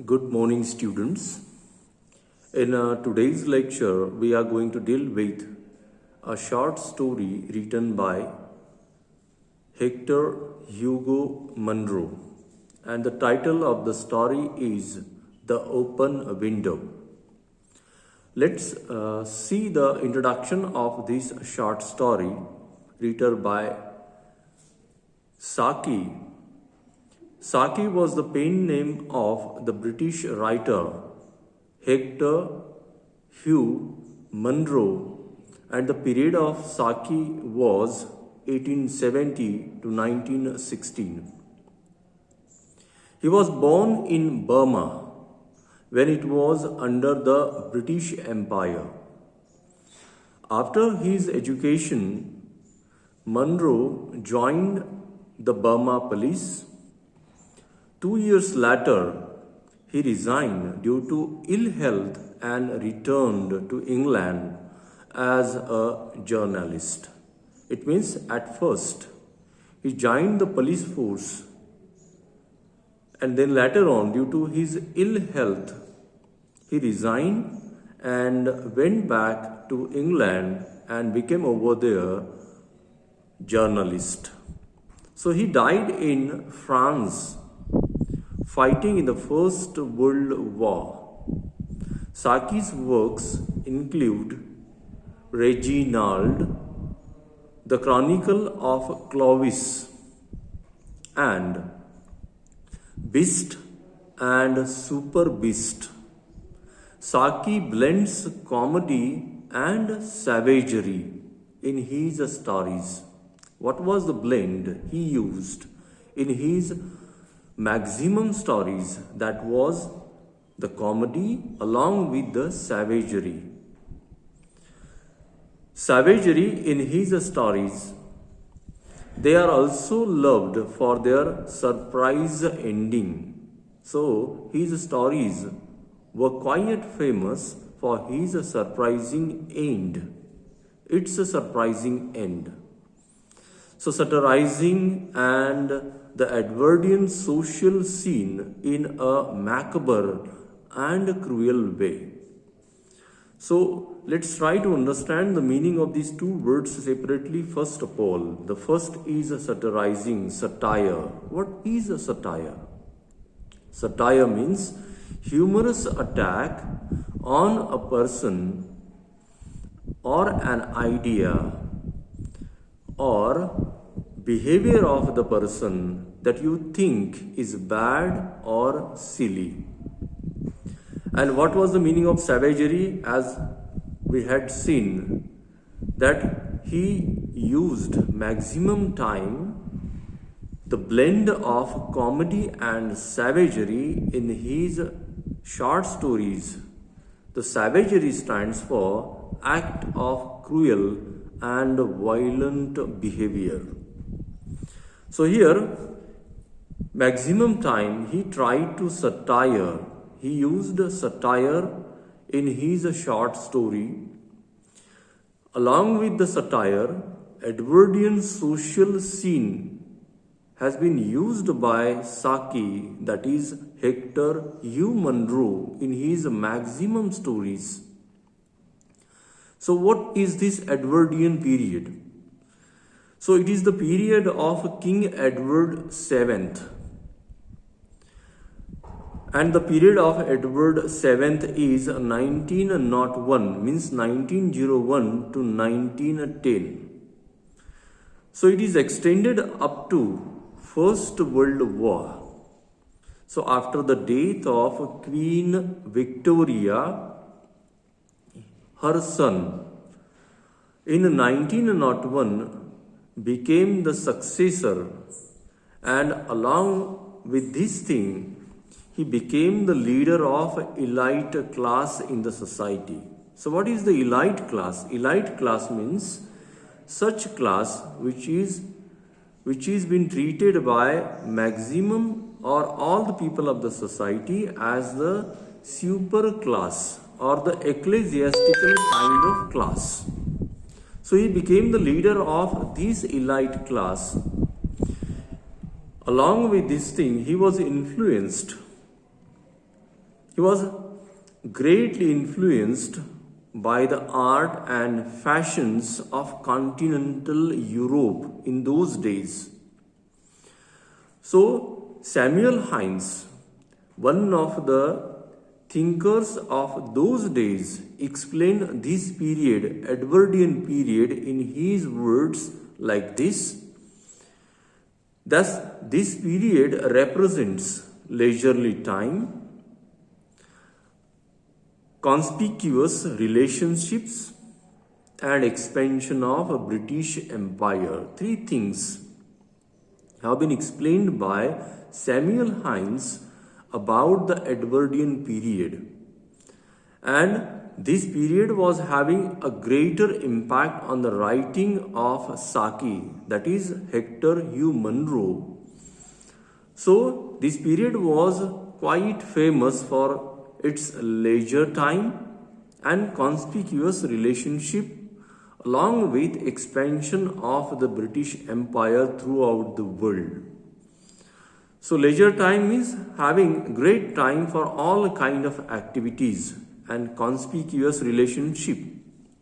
Good morning, students. In today's lecture, we are going to deal with a short story written by Hector Hugo Munro, and the title of the story is The Open Window. Let's see the introduction of this short story written by Saki. Saki was the pen name of the British writer Hector Hugh Munro, and the period of Saki was 1870 to 1916. He was born in Burma when it was under the British Empire. After his education, Munro joined the Burma police. 2 years later, he resigned due to ill health and returned to England as a journalist. It means at first he joined the police force, and then later on, due to his ill health, he resigned and went back to England and became over there journalist. So he died in France fighting in the First World War. Saki's works include Reginald, The Chronicle of Clovis, and Beast and Super Beast. Saki blends comedy and savagery in his stories. What was the blend he used in his maximum stories? That was the comedy along with the savagery. Savagery in his stories, they are also loved for their surprise ending. So his stories were quite famous for his surprising end. It's a surprising end. So satirizing and the Edwardian social scene in a macabre and cruel way. So let's try to understand the meaning of these two words separately. First of all, the first is a satirizing, satire. What is a satire? Satire means humorous attack on a person or an idea or behavior of the person that you think is bad or silly. And what was the meaning of savagery? As we had seen, that he used maximum time the blend of comedy and savagery in his short stories. The savagery stands for act of cruel and violent behavior. So here, maximum time he tried to satire. He used satire in his short story. Along with the satire, Edwardian social scene has been used by Saki, that is Hector Hugh Munro, in his maximum stories. So what is this Edwardian period? So it is the period of King Edward VII. And the period of Edward VII is 1901, means 1901 to 1910. So it is extended up to First World War. So after the death of Queen Victoria, her son, in 1901 became the successor, and along with this thing, he became the leader of elite class in the society. So what is the elite class? Elite class means such class which is been treated by maximum or all the people of the society as the super class or the ecclesiastical kind of class. So he became the leader of this elite class. Along with this thing, he was influenced He was greatly influenced by the art and fashions of continental Europe in those days. So, Samuel Hines, one of the thinkers of those days, explained this period, Edwardian period, in his words like this. Thus, this period represents leisurely time, conspicuous relationships, and expansion of a British Empire. Three things have been explained by Samuel Hines about the Edwardian period. And this period was having a greater impact on the writing of Saki, that is Hector Hugh Munro. So this period was quite famous for its leisure time and conspicuous relationship, along with expansion of the British Empire throughout the world. So leisure time is having great time for all kind of activities, and conspicuous relationship.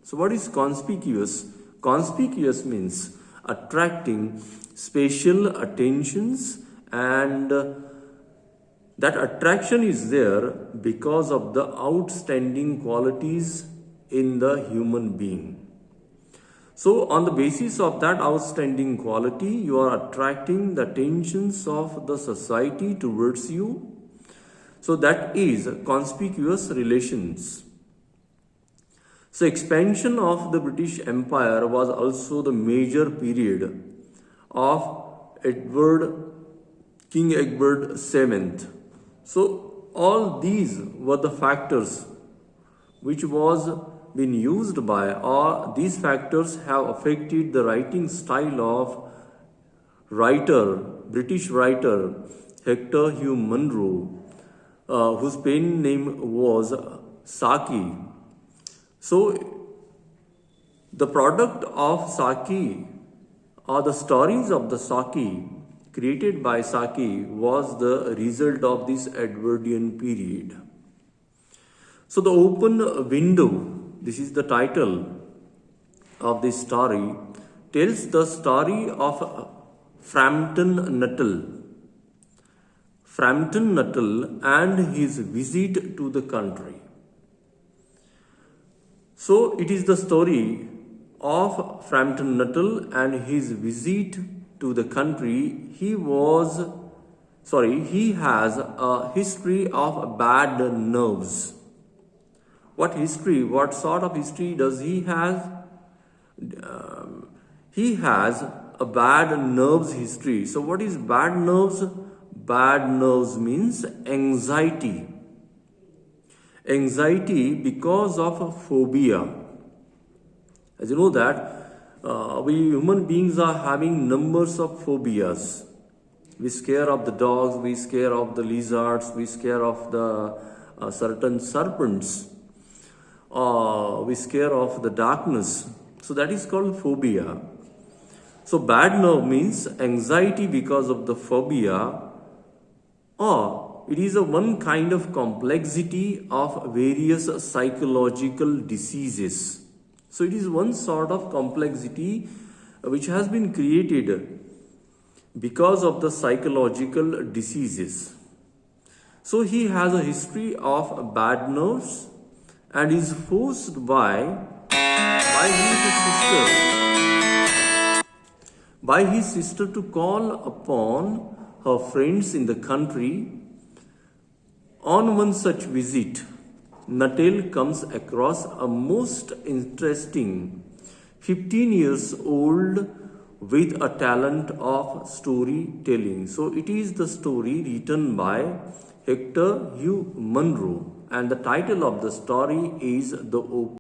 So what is conspicuous? Conspicuous means attracting special attentions, and that attraction is there because of the outstanding qualities in the human being. So on the basis of that outstanding quality, you are attracting the attentions of the society towards you. So that is conspicuous relations. So expansion of the British Empire was also the major period of King Edward VII. So all these were the factors which was been used by, or these factors have affected the writing style of British writer Hector Hugh Munro, whose pen name was Saki. So the product of Saki, or the stories of the Saki created by Saki, was the result of this Edwardian period. So the open window, this is the title of this story, tells the story of Frampton Nuttall. Frampton Nuttall and his visit to the country. So it is the story of Frampton Nuttall and his visit to the country. He has a history of bad nerves. What history? What sort of history does he have? He has a bad nerves history. So what is bad nerves? Bad nerves means anxiety. Anxiety because of phobia. As you know that we human beings are having numbers of phobias. We scare of the dogs, we scare of the lizards, we scare of the certain serpents. We scare of the darkness. So that is called phobia. So bad nerve means anxiety because of the phobia, or it is a one kind of complexity of various psychological diseases. So it is one sort of complexity which has been created because of the psychological diseases. So he has a history of bad nerves and is forced by his sister to call upon her friends in the country. On one such visit, Nuttall comes across a most interesting 15 years old with a talent of storytelling. So it is the story written by Hector Hugh Munro, and the title of the story is The